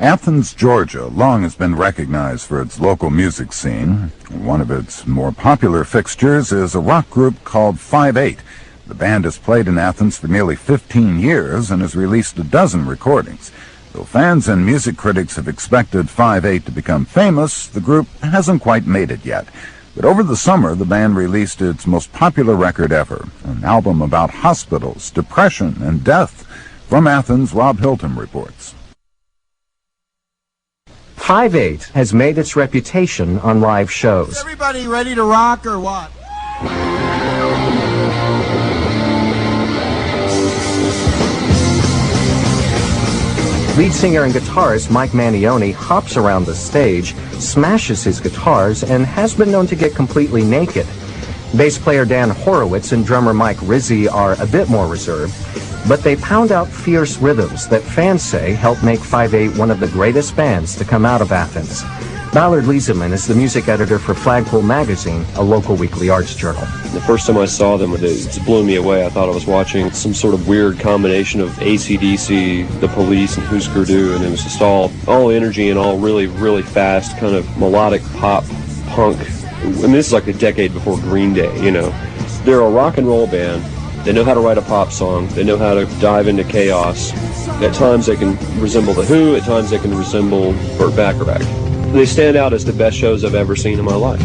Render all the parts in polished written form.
Athens, Georgia, long has been recognized for its local music scene. One of its more popular fixtures is a rock group called 5/8. The band has played in Athens for nearly 15 years and has released a dozen recordings. Though fans and music critics have expected 5/8 to become famous, the group hasn't quite made it yet. But over the summer, the band released its most popular record ever, an album about hospitals, depression, and death. From Athens, Rob Hilton reports. 5/8 has made its reputation on live shows. Is everybody ready to rock or what? Lead singer and guitarist Mike Mantione hops around the stage, smashes his guitars, and has been known to get completely naked. Bass player Dan Horowitz and drummer Mike Rizzi are a bit more reserved, but they pound out fierce rhythms that fans say help make 5/8 one of the greatest bands to come out of Athens. Ballard Lieseman is the music editor for Flagpole Magazine, a local weekly arts journal. The first time I saw them, it blew me away. I thought I was watching some sort of weird combination of AC/DC, The Police, and Husker Du, and it was just all energy and all really, really fast, kind of melodic pop, punk. And this is like a decade before Green Day, you know. They're a rock and roll band. They know how to write a pop song. They know how to dive into chaos. At times they can resemble The Who. At times they can resemble Burt Bacharach. They stand out as the best shows I've ever seen in my life.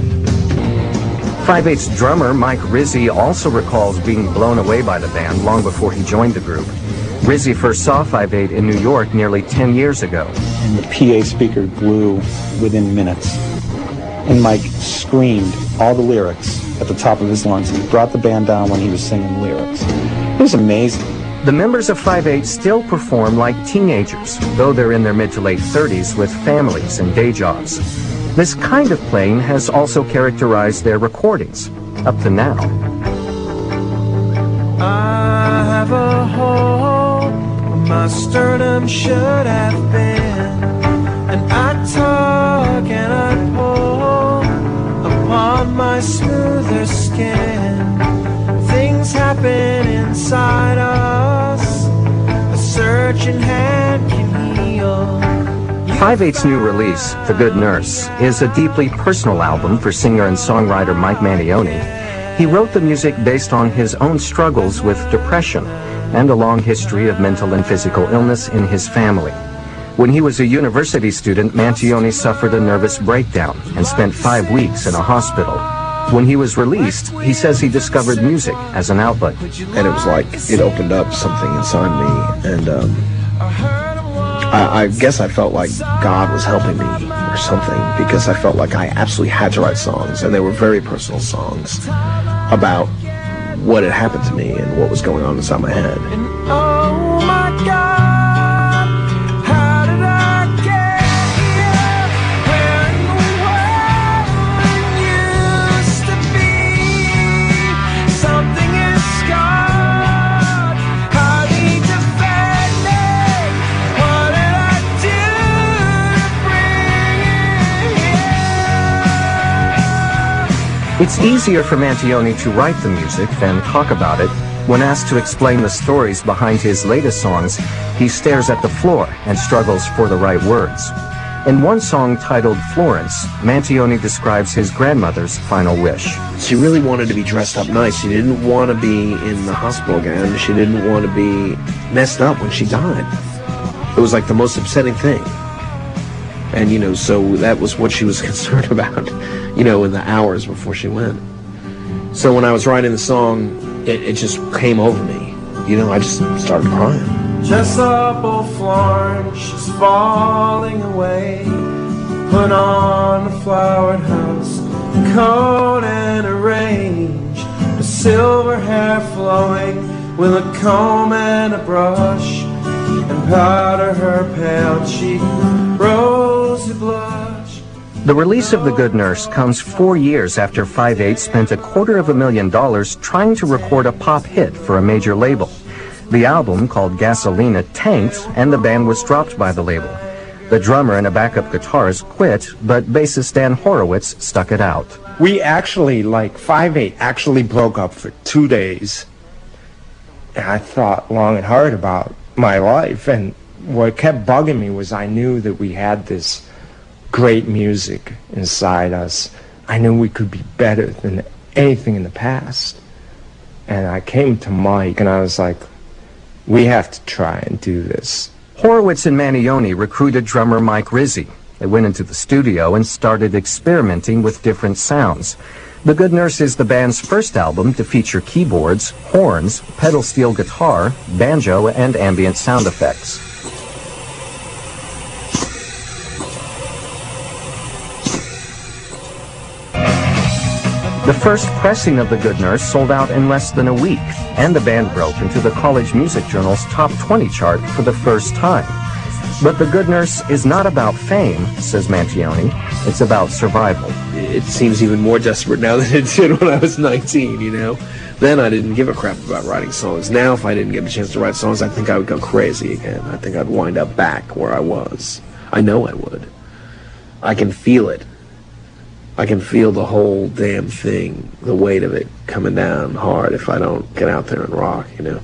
5/8's drummer Mike Rizzi also recalls being blown away by the band long before he joined the group. Rizzi first saw 5/8 in New York nearly 10 years ago. And the PA speaker blew within minutes. And Mike screamed all the lyrics at the top of his lungs. He brought the band down when he was singing lyrics. It was amazing. The members of 5/8 still perform like teenagers, though they're in their mid to late 30s with families and day jobs. This kind of playing has also characterized their recordings, up to now. I have a hole where my sternum should have been, and I tug and I pull upon my smoother skin. Things happen inside us, a searching hand can heal. 5/8's new release, The Good Nurse, is a deeply personal album for singer and songwriter Mike Mantione. He wrote the music based on his own struggles with depression and a long history of mental and physical illness in his family. When he was a university student, Mantione suffered a nervous breakdown and spent 5 weeks in a hospital. When he was released, he says he discovered music as an outlet. And it was like it opened up something inside me, and I guess I felt like God was helping me or something, because I felt like I absolutely had to write songs, and they were very personal songs about what had happened to me and what was going on inside my head. And oh my God, how did I get here? When we used to be, something is scarred, hardly defending. What did I do to bring it here? It's easier for Mantione to write the music than talk about it. When asked to explain the stories behind his latest songs, he stares at the floor and struggles for the right words. In one song titled Florence, Mantione describes his grandmother's final wish. She really wanted to be dressed up nice. She didn't want to be in the hospital again. She didn't want to be messed up when she died. It was like the most upsetting thing. And, you know, so that was what she was concerned about, you know, in the hours before she went. So when I was writing the song, it just came over me. You know, I just started crying. Jessup old Florence, she's falling away. Put on a flowered house, coat and arrange. Her silver hair flowing with a comb and a brush, and powder her pale cheek, rosy blush. The release of The Good Nurse comes 4 years after 5/8 spent $250,000 trying to record a pop hit for a major label. The album, called Gasolina, tanked, and the band was dropped by the label. The drummer and a backup guitarist quit, but bassist Dan Horowitz stuck it out. We actually, 5/8 actually broke up for 2 days. And I thought long and hard about my life, and what kept bugging me was I knew that we had this great music inside us. I knew we could be better than anything in the past. And I came to Mike and I was like, we have to try and do this. Horowitz and Manione recruited drummer Mike Rizzi. They went into the studio and started experimenting with different sounds. The Good Nurse is the band's first album to feature keyboards, horns, pedal steel guitar, banjo, and ambient sound effects. The first pressing of The Good Nurse sold out in less than a week, and the band broke into the College Music Journal's Top 20 chart for the first time. But The Good Nurse is not about fame, says Mantione. It's about survival. It seems even more desperate now than it did when I was 19, you know? Then I didn't give a crap about writing songs. Now if I didn't get a chance to write songs, I think I would go crazy again. I think I'd wind up back where I was. I know I would. I can feel it. I can feel the whole damn thing, the weight of it coming down hard if I don't get out there and rock, you know?